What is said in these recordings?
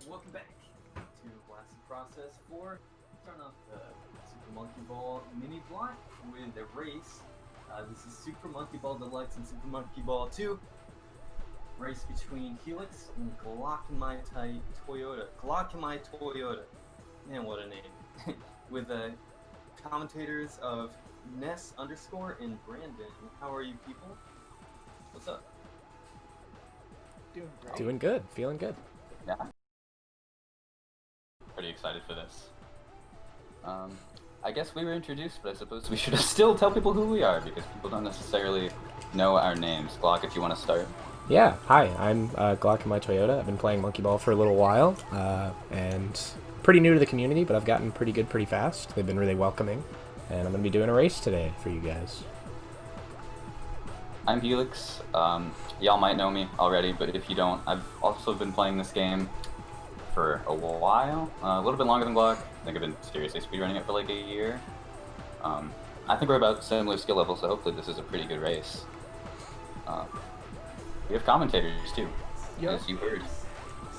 welcome back to Blasted Process 4. Starting off the Super Monkey Ball mini block with a race. This is Super Monkey Ball Deluxe and Super Monkey Ball 2. Race between Helix and glockinmytoyota. Glockinmytoyota. Man, what a name. With the commentators of Ness _ and Brandon. How are you people? What's up? Doing great. Doing good. Feeling good. Yeah. Pretty excited for this. I guess we were introduced, but I suppose we should still tell people who we are, because people don't necessarily know our names. Glock, if you want to start. Yeah, hi, I'm glockinmytoyota. I've been playing Monkey Ball for a little while, and pretty new to the community, but I've gotten pretty good pretty fast. They've been really welcoming, and I'm going to be doing a race today for you guys. I'm Helix. Y'all might know me already, but if you don't, I've also been playing this game for a while, a little bit longer than Glock. I think I've been seriously speedrunning it for like a year. I think we're about similar skill level, so hopefully this is a pretty good race. We have commentators too, Yep. as you heard.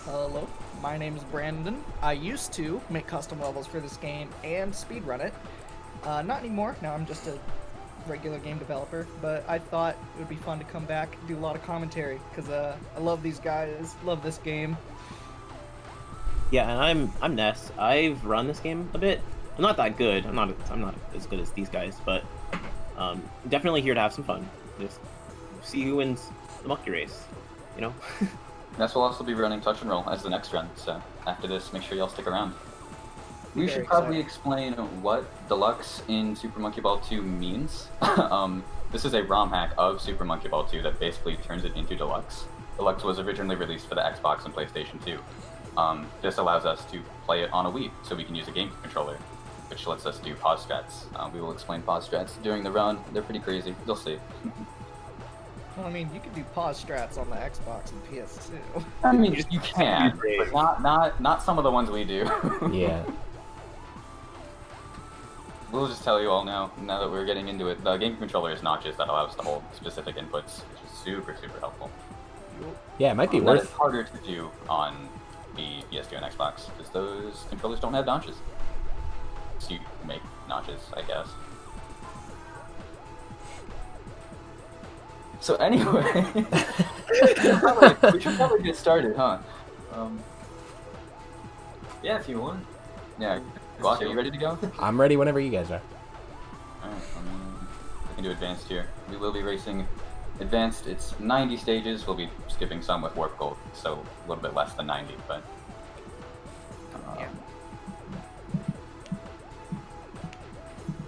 Hello, my name is Brandon. I used to make custom levels for this game and speedrun it. Not anymore, now I'm just a regular game developer, but I thought it would be fun to come back and do a lot of commentary, because I love these guys, love this game. Yeah, and I'm Ness. I've run this game a bit. I'm not that good. I'm not as good as these guys, but definitely here to have some fun. Just see who wins the monkey race, you know? Ness will also be running Touch and Roll as the next run, so after this, make sure y'all stick around. We Very should probably excited. explain what Deluxe in Super Monkey Ball 2 means. This is a ROM hack of Super Monkey Ball 2 that basically turns it into Deluxe. Deluxe was originally released for the Xbox and PlayStation 2. This allows us to play it on a Wii, so we can use a game controller, which lets us do pause strats. We will explain pause strats during the run. They're pretty crazy. You'll see. Well, I mean, you could do pause strats on the Xbox and PS2. I mean, you can, but not some of the ones we do. Yeah. We'll just tell you all now that we're getting into it. The game controller is notches that allow us to hold specific inputs, which is super, super helpful. Yeah, it might be That worth... is harder to do on the PS2 and Xbox, because those controllers don't have notches. So you make notches, I guess. So anyway, we should probably get started, huh? Yeah, if you want. Yeah, Glock, are you ready to go? I'm ready whenever you guys are. Alright, we can do advanced here. We will be racing advanced. It's 90 stages. We'll be skipping some with warp gold, so a little bit less than 90, but... Yeah.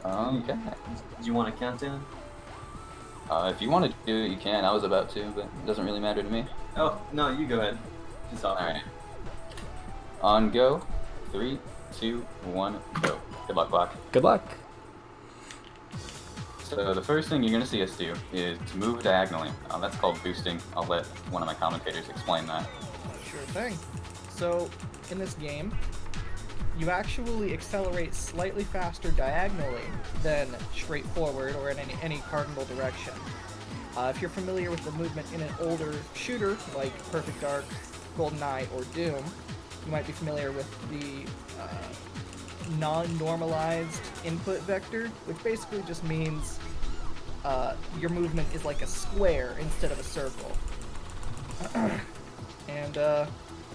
Okay. Do you want a countdown? If you want to do it, you can. I was about to, but it doesn't really matter to me. Oh, no, you go ahead. Just off. Alright. On go. 3, 2, 1, go. Good luck, Glock. Good luck. So the first thing you're going to see us do is to move diagonally. That's called boosting. I'll let one of my commentators explain that. Sure thing. So, in this game, you actually accelerate slightly faster diagonally than straight forward or in any cardinal direction. If you're familiar with the movement in an older shooter like Perfect Dark, GoldenEye, or Doom, you might be familiar with the non-normalized input vector, which basically just means your movement is like a square instead of a circle. And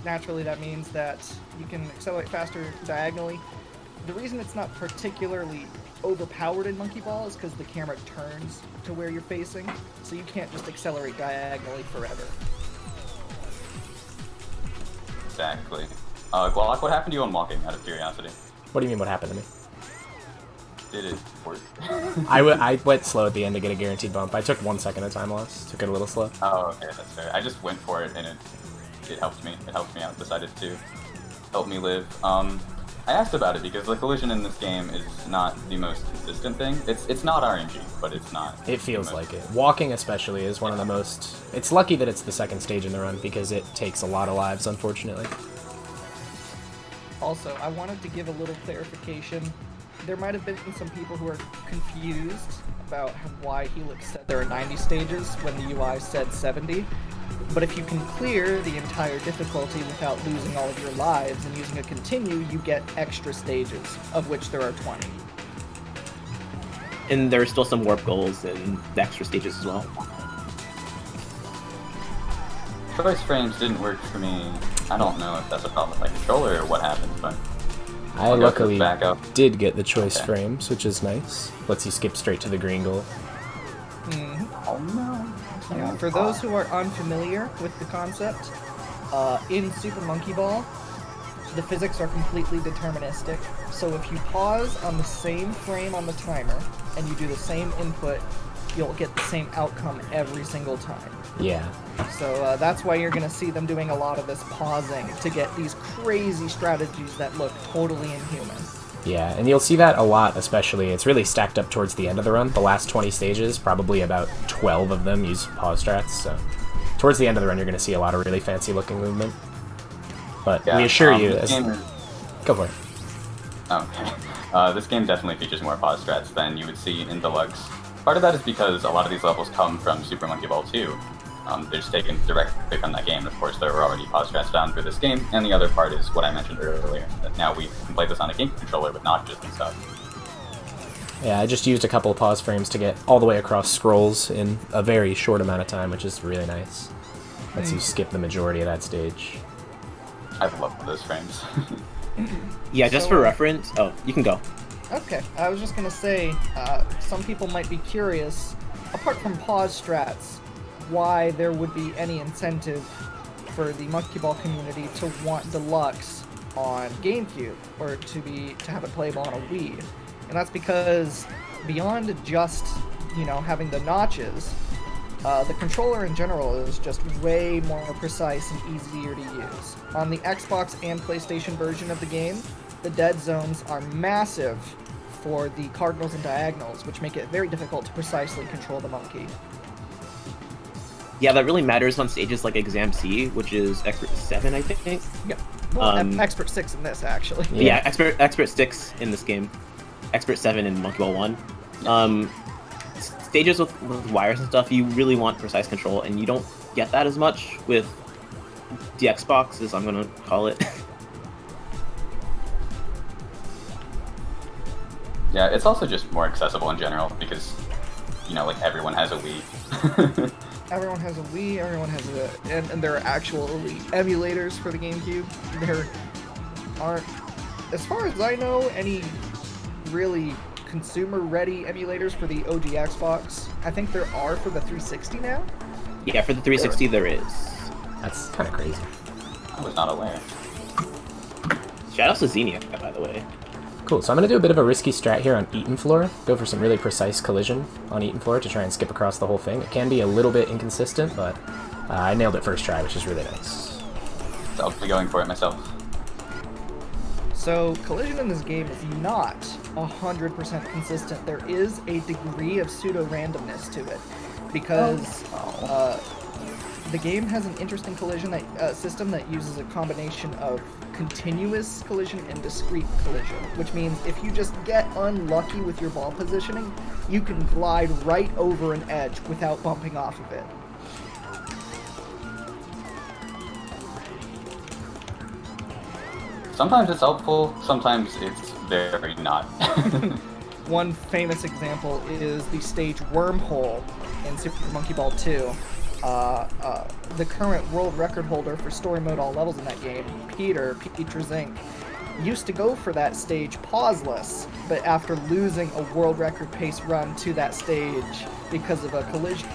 naturally that means that you can accelerate faster diagonally. The reason it's not particularly overpowered in Monkey Ball is because the camera turns to where you're facing, so you can't just accelerate diagonally forever. Exactly. Glock, what happened to you on walking, out of curiosity? What do you mean what happened to me? Did it work? I went slow at the end to get a guaranteed bump. I took 1 second of time loss. Took it a little slow. Oh, okay, that's fair. I just went for it, and it helped me. It helped me out. Decided to help me live. I asked about it because the collision in this game is not the most consistent thing. It's not RNG, but it's not. It feels like it. Walking especially is one of the most... It's lucky that it's the second stage in the run because it takes a lot of lives, unfortunately. Also, I wanted to give a little clarification. There might have been some people who are confused about why Helix said there are 90 stages when the UI said 70. But if you can clear the entire difficulty without losing all of your lives and using a continue, you get extra stages, of which there are 20. And there are still some warp goals and the extra stages as well. Choice frames didn't work for me. I don't know if that's a problem with my controller or what happened, but I I'll go for luckily backup. did get the choice Okay. frames, which is nice. Lets you skip straight to the green goal. Oh no. Yeah, for those who are unfamiliar with the concept, in Super Monkey Ball, the physics are completely deterministic. So if you pause on the same frame on the timer and you do the same input, you'll get the same outcome every single time. Yeah. So that's why you're going to see them doing a lot of this pausing to get these crazy strategies that look totally inhuman. Yeah, and you'll see that a lot, especially. It's really stacked up towards the end of the run. The last 20 stages, probably about 12 of them use pause strats, so towards the end of the run you're going to see a lot of really fancy looking movement. But Yeah, we assure you... this game is- Go for it. Okay. This game definitely features more pause strats than you would see in Deluxe. Part of that is because a lot of these levels come from Super Monkey Ball 2. They're just taken directly from that game. Of course, there were already pause strats found for this game, and the other part is what I mentioned earlier, that now we can play this on a game controller with notches and stuff. Yeah, I just used a couple of pause frames to get all the way across scrolls in a very short amount of time, which is really nice. Lets you skip the majority of that stage. I love those frames. Yeah, just So, for reference... Oh, you can go. Okay, I was just going to say, some people might be curious, apart from pause strats, why there would be any incentive for the Monkey Ball community to want Deluxe on GameCube, or to have it playable on a Wii. And that's because beyond just, having the notches, the controller in general is just way more precise and easier to use. On the Xbox and PlayStation version of the game, the dead zones are massive for the cardinals and diagonals, which make it very difficult to precisely control the monkey. Yeah, that really matters on stages like Exam C, which is Expert 7, I think. Yeah. Well, Um, Expert 6 in this, actually. But yeah, Expert 6 in this game. Expert 7 in Monkey Ball 1. Stages with wires and stuff, you really want precise control, and you don't get that as much with the Xbox, as I'm going to call it. Yeah, it's also just more accessible in general because, like everyone has a Wii. Everyone has a Wii, everyone has and there are actually emulators for the GameCube. There aren't, as far as I know, any really consumer-ready emulators for the OG Xbox. I think there are for the 360 now. Yeah, for the 360 there is. That's kind of crazy. I was not aware. Shoutouts to Xenia, by the way. Cool, so I'm going to do a bit of a risky strat here on Eaton Floor. Go for some really precise collision on Eaton Floor to try and skip across the whole thing. It can be a little bit inconsistent, but I nailed it first try, which is really nice. So I'll be going for it myself. So, collision in this game is not 100% consistent. There is a degree of pseudo-randomness to it, because the game has an interesting collision system that uses a combination of continuous collision and discrete collision, which means if you just get unlucky with your ball positioning, you can glide right over an edge without bumping off of it. Sometimes it's helpful, sometimes it's very not. One famous example is the stage Wormhole in Super Monkey Ball 2. The current world record holder for story mode all levels in that game, Peter Zink, used to go for that stage pauseless, but after losing a world record pace run to that stage because of a collision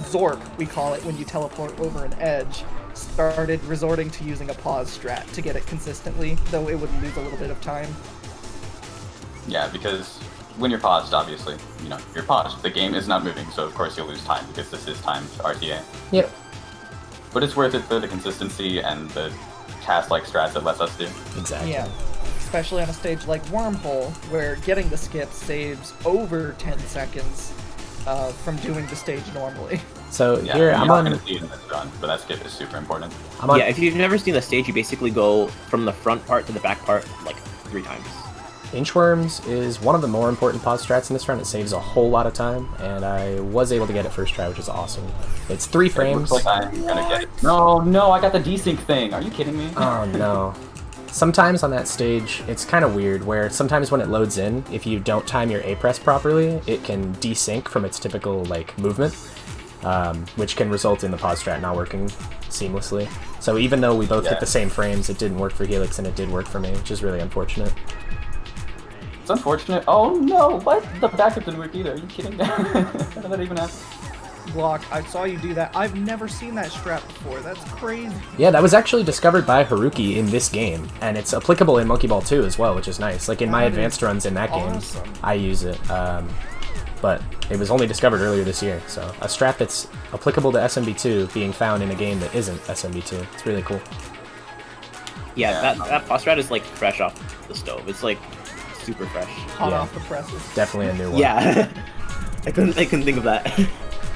zork, we call it when you teleport over an edge, started resorting to using a pause strat to get it consistently, though it would lose a little bit of time. Yeah, because when you're paused, obviously, you're paused. The game is not moving, so of course you'll lose time because this is timed RTA. Yep. But it's worth it for the consistency and the cast-like strats it lets us do. Exactly. Yeah, especially on a stage like Wormhole, where getting the skip saves over 10 seconds from doing the stage normally. So Yeah, here you're I'm not on. going to see it in this run, but that skip is super important. I'm on. Yeah, if you've never seen the stage, you basically go from the front part to the back part like 3 times. Inchworms is one of the more important pause strats in this run. It saves a whole lot of time, and I was able to get it first try, which is awesome. It's 3 frames. It looks like I'm gonna get it. No, I got the desync thing. Are you kidding me? Oh no. Sometimes on that stage, it's kind of weird, where sometimes when it loads in, if you don't time your A press properly, it can desync from its typical like movement, which can result in the pause strat not working seamlessly. So even though we both hit the same frames, it didn't work for Helix and it did work for me, which is really unfortunate. It's unfortunate. Oh no, what? The backup didn't work either. Are you kidding me? How did that even happen? Glock, I saw you do that. I've never seen that strat before. That's crazy. Yeah, that was actually discovered by Haruki in this game, and it's applicable in Monkey Ball 2 as well, which is nice. Like in my advanced runs in that game, I use it, but it was only discovered earlier this year, so a strat that's applicable to SMB2 being found in a game that isn't SMB2. It's really cool. Yeah, that pause strat is like fresh off the stove. It's like super fresh. Hot off the presses. Definitely a new one. Yeah, I couldn't think of that.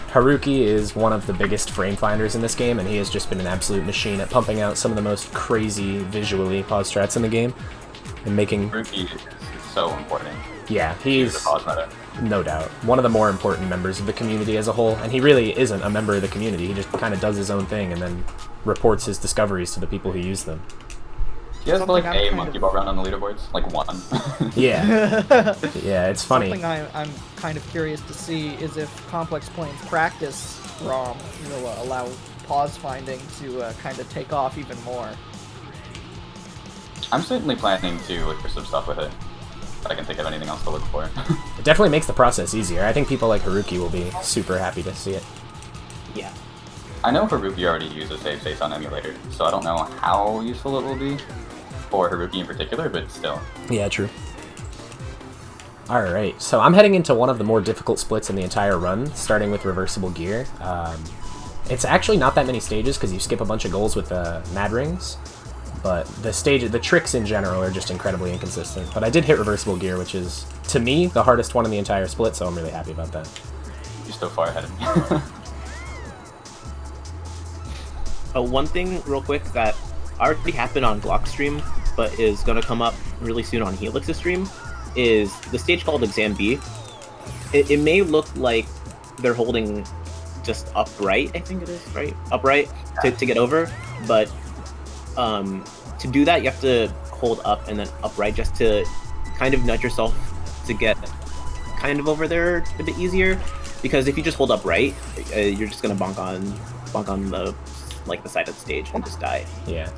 Haruki is one of the biggest frame finders in this game, and he has just been an absolute machine at pumping out some of the most crazy visually pause strats in the game, and making... Haruki is so important. Yeah, he's... The pause meta. No doubt. One of the more important members of the community as a whole, and he really isn't a member of the community, he just kind of does his own thing and then reports his discoveries to the people who use them. He has like a monkey ball run on the leaderboards, like one. Yeah. Yeah, it's funny. Something I'm kind of curious to see is if Complex Planes Practice ROM will allow pause finding to kind of take off even more. I'm certainly planning to look for some stuff with it. If I can think of anything else to look for. It definitely makes the process easier. I think people like Haruki will be super happy to see it. Yeah. I know Haruki already uses save states on emulator, so I don't know how useful it will be for Haruki in particular, but still. Yeah, true. Alright, so I'm heading into one of the more difficult splits in the entire run, starting with reversible gear. It's actually not that many stages because you skip a bunch of goals with Mad Rings, but the tricks in general are just incredibly inconsistent. But I did hit reversible gear, which is, to me, the hardest one in the entire split, so I'm really happy about that. You're still far ahead of me. One thing real quick that already happened on Glock's stream, but is going to come up really soon on Helix's stream, is the stage called Exam B. It may look like they're holding just upright, I think it is, right? Upright to get over, but to do that, you have to hold up and then upright just to kind of nudge yourself to get kind of over there a bit easier. Because if you just hold upright, you're just going to bonk on the the side of the stage and just die. Yeah.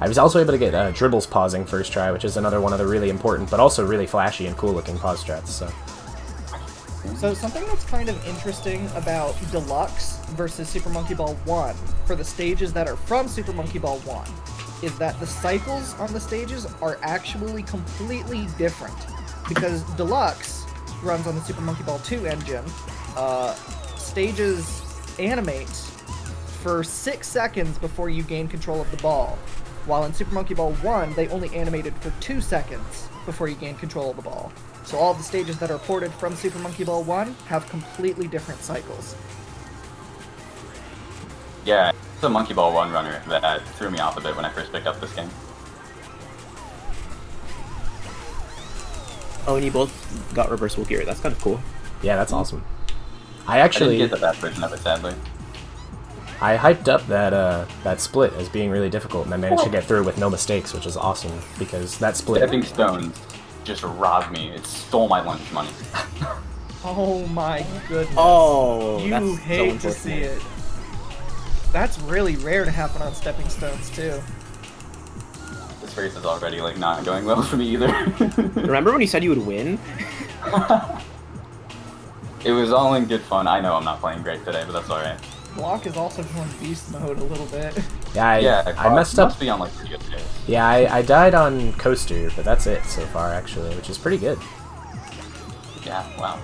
I was also able to get dribbles pausing first try, which is another one of the really important, but also really flashy and cool looking pause strats. So something that's kind of interesting about Deluxe versus Super Monkey Ball 1 for the stages that are from Super Monkey Ball 1 is that the cycles on the stages are actually completely different. Because Deluxe runs on the Super Monkey Ball 2 engine, stages animate for 6 seconds before you gain control of the ball. While in Super Monkey Ball 1, they only animated for 2 seconds before you gain control of the ball. So all the stages that are ported from Super Monkey Ball 1 have completely different cycles. Yeah, it's a Monkey Ball 1 runner that threw me off a bit when I first picked up this game. Oh, and you both got reversible gear. That's kind of cool. Yeah, that's awesome. I actually didn't get the best version of it, sadly. I hyped up that split as being really difficult, and I managed to get through with no mistakes, which is awesome, because that split... Stepping Stones just robbed me. It stole my lunch money. Oh my goodness. Oh, you that's hate so to see it. That's really rare to happen on Stepping Stones, too. This race is already not going well for me either. Remember when you said you would win? It was all in good fun. I know I'm not playing great today, but that's alright. Block is also going beast mode a little bit. Yeah, I messed up. Must be on pretty good days. Yeah, I died on Coaster, but that's it so far, actually, which is pretty good. Yeah, wow.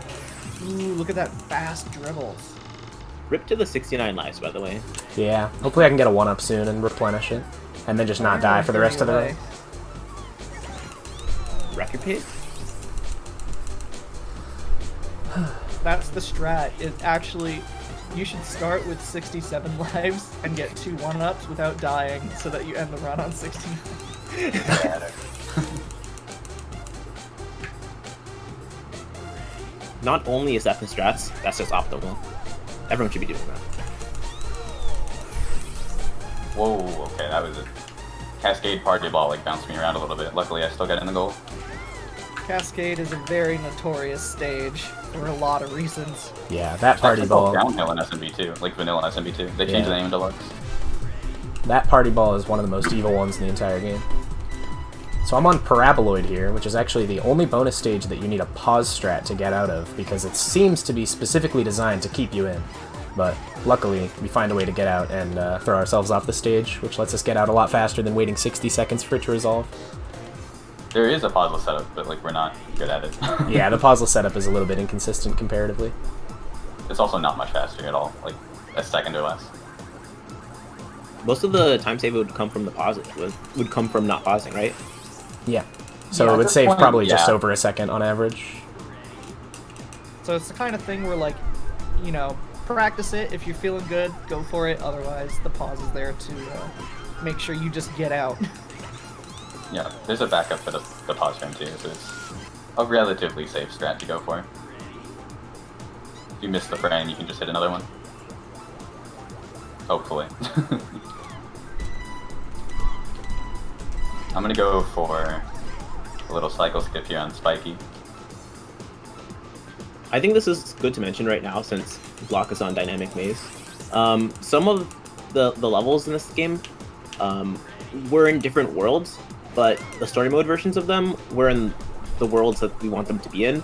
Ooh, look at that fast dribbles. Rip to the 69 lives, by the way. Yeah, hopefully I can get a 1-up soon and replenish it, and then just not die for the rest of the day. Record pace? That's the strat. It actually... You should start with 67 lives and get 2 1-ups without dying so that you end the run on 69. not only is that the strats, that's just optimal. Everyone should be doing that. Whoa, okay, that was a Cascade party ball, like, bounced me around a little bit. Luckily, I still got in the goal. Cascade is a very notorious stage for a lot of reasons. Yeah, that party ball. Downhill in SMB2, like vanilla SMB2. They changed the name in Deluxe. That party ball is one of the most evil ones in the entire game. So I'm on Paraboloid here, which is actually the only bonus stage that you need a pause strat to get out of, because it seems to be specifically designed to keep you in. But luckily, we find a way to get out and throw ourselves off the stage, which lets us get out a lot faster than waiting 60 seconds for it to resolve. There is a puzzle setup, but like we're not good at it. Yeah, the puzzle setup is a little bit inconsistent comparatively. It's also not much faster at all, like a second or less. Most of the time save would come from the pause. Would come from not pausing, right? Yeah. So Yeah, it at would this save point, probably just yeah. over a second on average. So it's the kind of thing where, like, you know, practice it. If you're feeling good, go for it. Otherwise, the pause is there to make sure you just get out. Yeah, there's a backup for the pause frame too, so it's a relatively safe strat to go for. If you miss the frame, you can just hit another one. Hopefully. I'm gonna go for a little cycle skip here on Spiky. I think this is good to mention right now since Block is on Dynamic Maze. Some of the levels in this game were in different worlds, but the story mode versions of them were in the worlds that we want them to be in.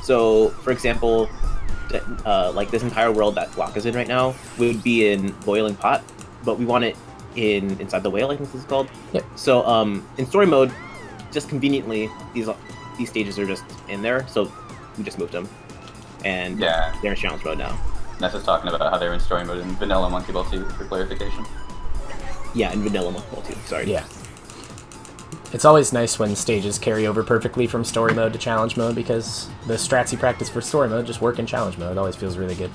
So, for example, like this entire world that Block is in right now would be in Boiling Pot, but we want it inside the whale, I think this is called. Yep. So in story mode, just conveniently, these stages are just in there, so we just moved them. And Yeah. they're in challenge mode now. Nessa's talking about how they're in story mode in vanilla Monkey Ball 2 for clarification. Yeah, in vanilla mode too, sorry. Yeah. It's always nice when stages carry over perfectly from story mode to challenge mode, because the strats you practice for story mode just work in challenge mode. It always feels really good.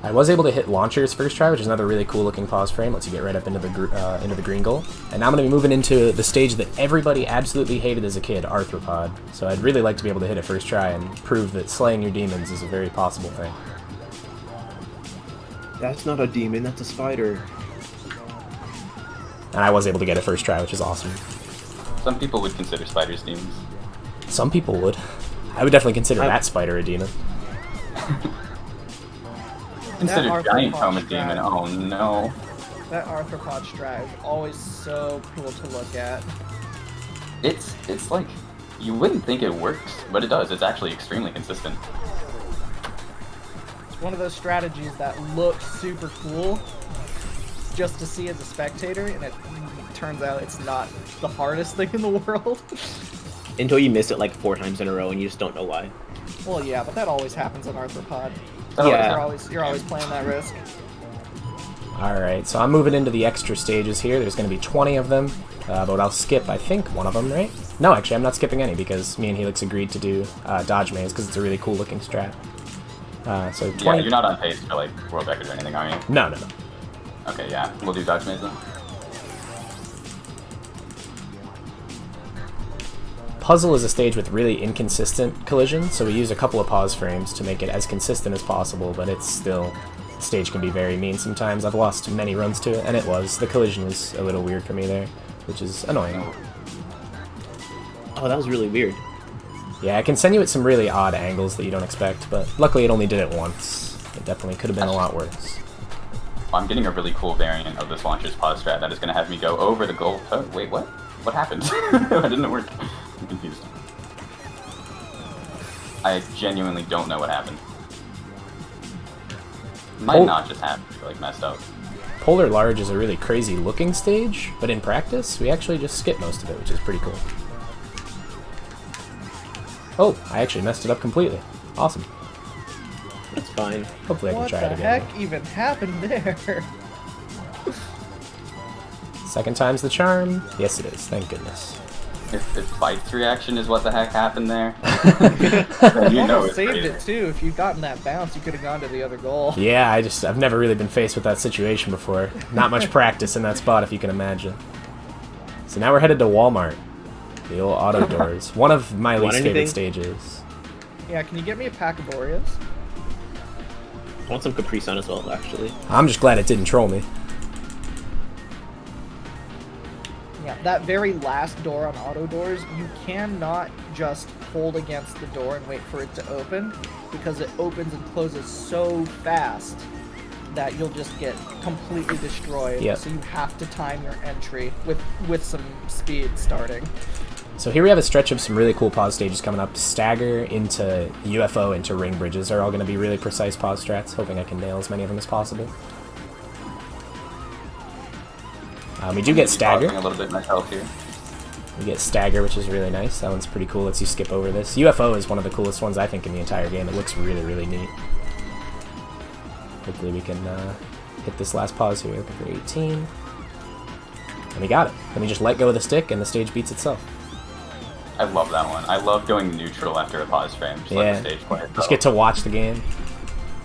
I was able to hit launchers first try, which is another really cool looking pause frame. Lets you get right up into the green goal. And now I'm going to be moving into the stage that everybody absolutely hated as a kid, Arthropod. So I'd really like to be able to hit it first try and prove that slaying your demons is a very possible thing. That's not a demon, that's a spider. And I was able to get it first try, which is awesome. Some people would consider spiders demons. Some people would. I would definitely consider that spider a demon. Consider That giant arthropod helmet demon, strat. oh no. That arthropod strat is always so cool to look at. It's like, you wouldn't think it works, but it does. It's actually extremely consistent. It's one of those strategies that look super cool just to see as a spectator, and it turns out it's not the hardest thing in the world. Until you miss it like 4 times in a row and you just don't know why. Well, yeah, but that always happens on Arthropod. Yeah. You're always playing that risk. Alright, so I'm moving into the extra stages here. There's going to be 20 of them, but I'll skip, I think, one of them, right? No, actually, I'm not skipping any, because me and Helix agreed to do Dodge Maze, because it's a really cool looking strat. So 20... Yeah, you're not on pace for like world record or anything, are you? No. Okay, yeah, we'll do Dodge Maze then. Puzzle is a stage with really inconsistent collisions, so we use a couple of pause frames to make it as consistent as possible, but it's still... The stage can be very mean sometimes. I've lost many runs to it, and it was. The collision was a little weird for me there, which is annoying. Oh, that was really weird. Yeah, it can send you at some really odd angles that you don't expect, but luckily it only did it once. It definitely could have been a lot worse. I'm getting a really cool variant of this launcher's pause strat that is going to have me go over the goal. Oh, wait, what? What happened? Why didn't it work? I'm confused. I genuinely don't know what happened. Might not just have to be like messed up. Polar Large is a really crazy looking stage, but in practice, we actually just skip most of it, which is pretty cool. Oh, I actually messed it up completely. Awesome. It's fine. Hopefully I can What try the it again. heck even happened there? Second time's the charm. Yes, it is. Thank goodness. If Bite's reaction is what the heck happened there, then you know it's saved crazy. it too. If you'd gotten that bounce, you could have gone to the other goal. Yeah, I've never really been faced with that situation before. Not much practice in that spot, if you can imagine. So now we're headed to Walmart. The old auto doors. One of my Want least favorite anything? stages. Yeah, can you get me a pack of Oreos? I want some Capri Sun as well, actually. I'm just glad it didn't troll me. Yeah, that very last door on auto doors, you cannot just hold against the door and wait for it to open, because it opens and closes so fast that you'll just get completely destroyed. Yep. So you have to time your entry with some speed starting. So here we have a stretch of some really cool pause stages coming up. Stagger into UFO into ring bridges are all going to be really precise pause strats. Hoping I can nail as many of them as possible. We do get stagger. A little bit myself here. We get stagger, which is really nice. That one's pretty cool. Lets you skip over this. UFO is one of the coolest ones I think in the entire game. It looks really, really neat. Hopefully we can hit this last pause here. Looking for 18. And we got it. Then we just let go of the stick and the stage beats itself. I love that one. I love going neutral after a pause frame. Just let the stage play itself. Just get to watch the game.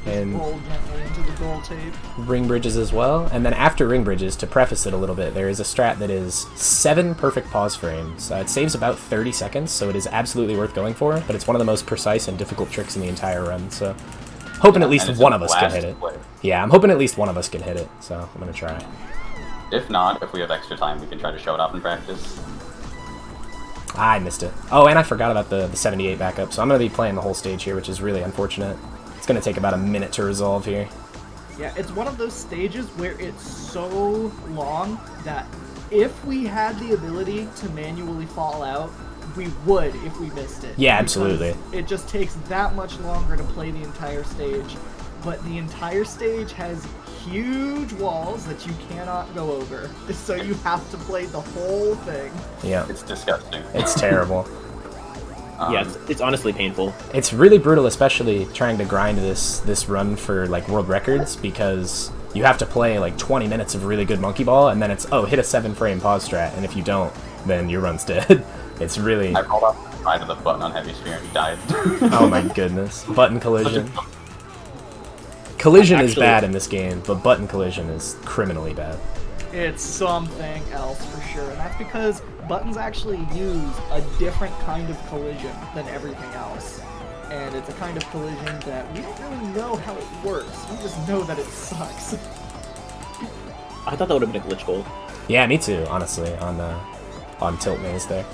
And roll gently into the goal tape. Ring bridges as well. And then after ring bridges, to preface it a little bit, there is a strat that is 7 perfect pause frames. It saves about 30 seconds, so it is absolutely worth going for, but it's one of the most precise and difficult tricks in the entire run, so hoping at least one of us can hit it. Yeah, I'm hoping at least one of us can hit it, so I'm going to try. If not, if we have extra time, we can try to show it off in practice. I missed it. Oh, and I forgot about the 78 backup, so I'm going to be playing the whole stage here, which is really unfortunate. It's going to take about a minute to resolve here. Yeah, it's one of those stages where it's so long that if we had the ability to manually fall out, we would if we missed it. Yeah, absolutely. It just takes that much longer to play the entire stage. But the entire stage has huge walls that you cannot go over. So you have to play the whole thing. Yeah. It's disgusting. It's terrible. Yeah, it's honestly painful. It's really brutal, especially trying to grind this run for like world records, because you have to play like 20 minutes of really good monkey ball, and then it's, oh, hit a 7-frame pause strat, and if you don't, then your run's dead. It's really... I rolled off the side of the button on heavy sphere and died. Oh my goodness. Button collision. Collision is Actually, bad in this game, but button collision is criminally bad. It's something else for sure, and that's because buttons actually use a different kind of collision than everything else. And it's a kind of collision that we don't really know how it works. We just know that it sucks. I thought that would have been a glitch goal. Yeah, me too, honestly, on Tilt Maze there.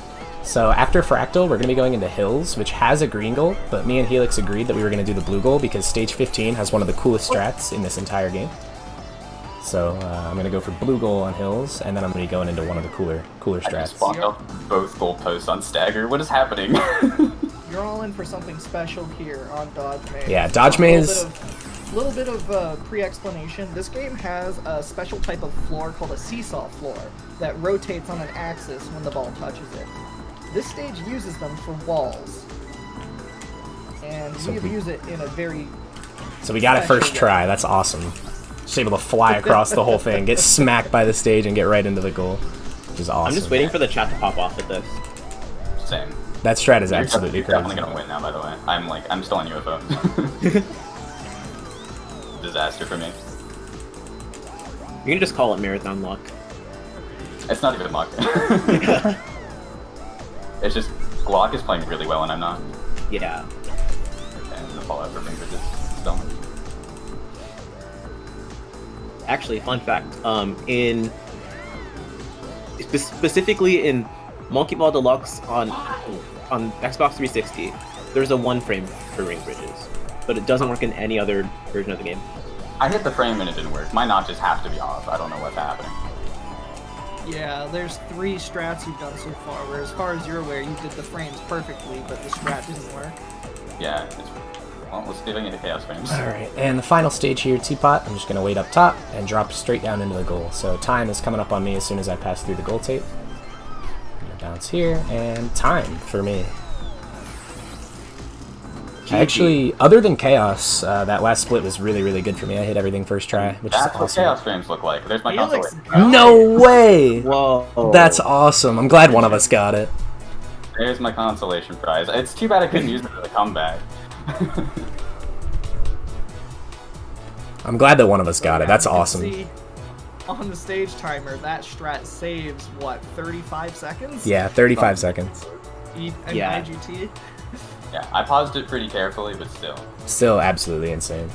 So after Fractal, we're going to be going into Hills, which has a green goal, but me and Helix agreed that we were going to do the blue goal because stage 15 has one of the coolest strats in this entire game. So I'm going to go for blue goal on Hills, and then I'm going to be going into one of the cooler I just strats. spawned off both goalposts on Stagger. What is happening? You're all in for something special here on Dodge Maze. Yeah, Dodge Maze... A little bit of pre-explanation. This game has a special type of floor called a seesaw floor that rotates on an axis when the ball touches it. This stage uses them for walls, and we have used it in a very... So we got it first try. That's awesome. Just able to fly across the whole thing, get smacked by the stage, and get right into the goal, which is awesome. I'm just waiting for the chat to pop off at this. Same. That strat is absolutely You're crazy. definitely gonna win now, by the way. I'm still on UFO. Disaster for me. You can just call it marathon luck. It's not even luck. It's just Glock is playing really well and I'm not. Yeah. Okay, I'm gonna fall out for ring bridges. Still. Actually, fun fact. Specifically in Monkey Ball Deluxe on Xbox 360, there's a 1 frame for ring bridges, but it doesn't work in any other version of the game. I hit the frame and it didn't work. My notches have to be off. I don't know what's happening. Yeah, there's 3 strats you've done so far, where as far as you're aware, you did the frames perfectly, but the strat didn't work. Yeah. Well, let's see if I can get the chaos frames. Alright, and the final stage here, Teapot, I'm just going to wait up top and drop straight down into the goal. So time is coming up on me as soon as I pass through the goal tape. I'm going to bounce here, and time for me. Actually, other than Chaos, that last split was really, really good for me. I hit everything first try, which That's is what awesome. chaos frames look like. There's my Helix, consolation. No way! Whoa. That's awesome. I'm glad one of us got it. There's my consolation prize. It's too bad I couldn't use it for the comeback. I'm glad that one of us got it. That's You can awesome. see on the stage timer, that strat saves, what, 35 seconds? Yeah, 35 seconds. In Yeah. IGT? Yeah, I paused it pretty carefully, but still. Still absolutely insane.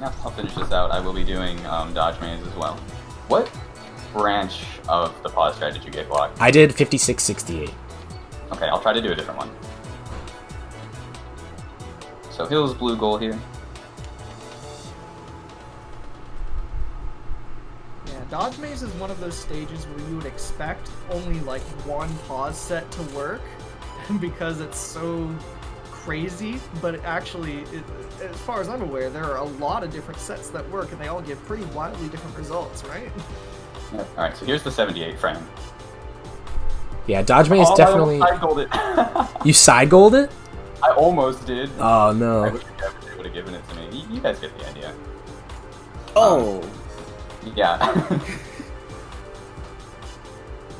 Yeah, I'll finish this out. I will be doing dodge maze as well. What branch of the pause strat did you get, Glock? I did 5668. Okay, I'll try to do a different one. So Hill's blue goal here. Yeah, Dodge Maze is one of those stages where you would expect only like one pause set to work because it's so crazy, but as far as I'm aware, there are a lot of different sets that work and they all give pretty wildly different results, right? Yeah. Alright, so here's the 78 frame. Yeah, Dodge Maze definitely... I gold it. You side gold it? I almost did. Oh, no. I wish you would have given it to me. You guys get the idea. Oh. Yeah.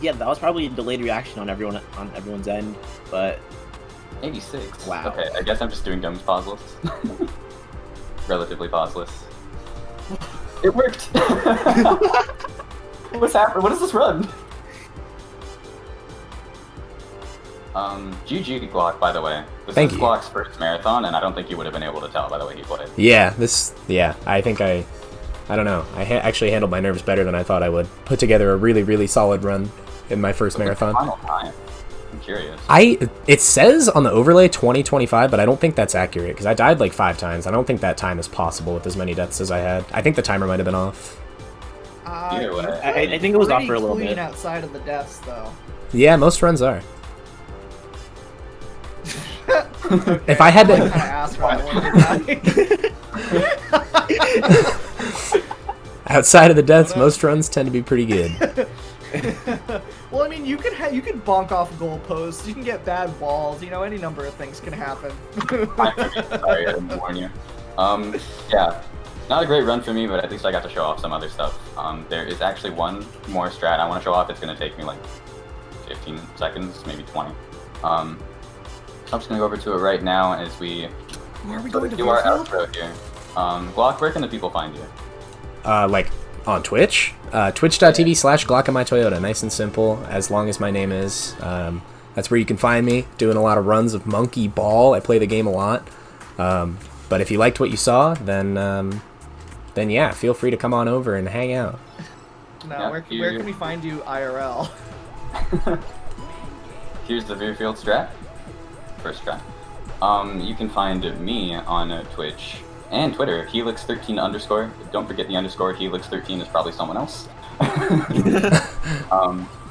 Yeah, that was probably a delayed reaction on everyone's end, but 86. Wow. Okay, I guess I'm just doing Dome's pauseless. Relatively pauseless. It worked! What's happening? What is this run? GG Glock, by the way. This Thank is you. Glock's first marathon, and I don't think you would have been able to tell by the way he played. Yeah, I think I don't know. I actually handled my nerves better than I thought I would. Put together a really, really solid run in my first marathon. Final time. I'm curious. It says on the overlay 2025, but I don't think that's accurate because I died like 5 times. I don't think that time is possible with as many deaths as I had. I think the timer might have been off. Either way. I think it was off for a little Pretty bit. clean outside of the deaths, though. Yeah, most runs are. Okay, If I had to- kind of asked why I wanted to die. Outside of the deaths, most runs tend to be pretty good. Well, I mean, you could bonk off goalposts, you can get bad walls, you know, any number of things can happen. Sorry, I didn't warn you. Yeah, not a great run for me, but at least I got to show off some other stuff. There is actually one more strat I want to show off. It's going to take me like 15 seconds, maybe 20. So I'm just going to go over to it right now as we do our outro here. Glock, where can the people find you? Like on Twitch, twitch.tv/glockinmytoyota. Nice and simple. As long as my name is, that's where you can find me. Doing a lot of runs of Monkey Ball. I play the game a lot. But if you liked what you saw, then yeah, feel free to come on over and hang out. Now, where can we find you IRL? Here's the Veerfield strat. First strat. You can find me on Twitch and Twitter, Helix13_. Don't forget the underscore. Helix13 is probably someone else.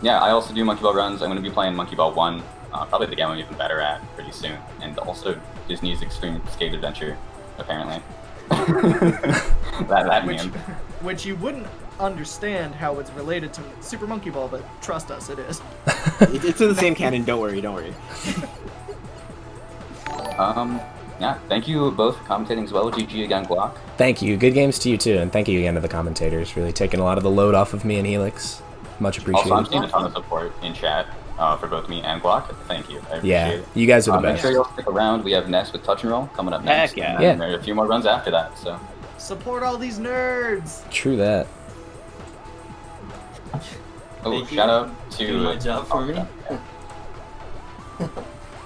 Yeah, I also do Monkey Ball runs. I'm going to be playing Monkey Ball 1, probably the game I'm even better at pretty soon, and also Disney's Extreme Skate Adventure, apparently. that meme. Which you wouldn't understand how it's related to Super Monkey Ball, but trust us, it is. It's in the same canon. Don't worry. Yeah, thank you both for commentating as well. GG again, Glock. Thank you. Good games to you too, and thank you again to the commentators. Really taking a lot of the load off of me and Helix. Much appreciated. Also, I'm seeing a ton of support in chat for both me and Glock. Thank you. I appreciate it. You guys are the Make best. sure you'll stick around. We have Ness with Touch and Roll coming up next. Heck yeah. And then there are a few more runs after that, so. Support all these nerds! True that. Oh, Thank you. shout out to... Doing my job for me.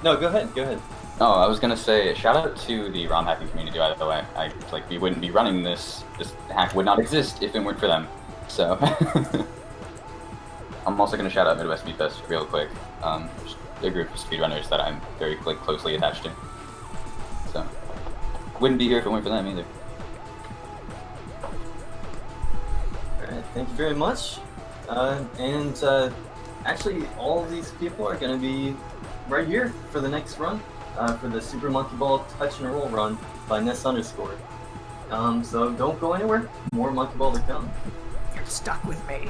No, go ahead. Oh, I was gonna say, shout out to the ROM hacking community, by the way. We wouldn't be running this hack would not exist if it weren't for them. So, I'm also gonna shout out Midwest Speed Fest real quick. Just a group of speedrunners that I'm very closely attached to. So, wouldn't be here if it weren't for them either. Alright, thank you very much. Actually, all of these people are going to be right here for the next run, for the Super Monkey Ball Touch and Roll run by Ness_. So don't go anywhere. More Monkey Ball to come. You're stuck with me.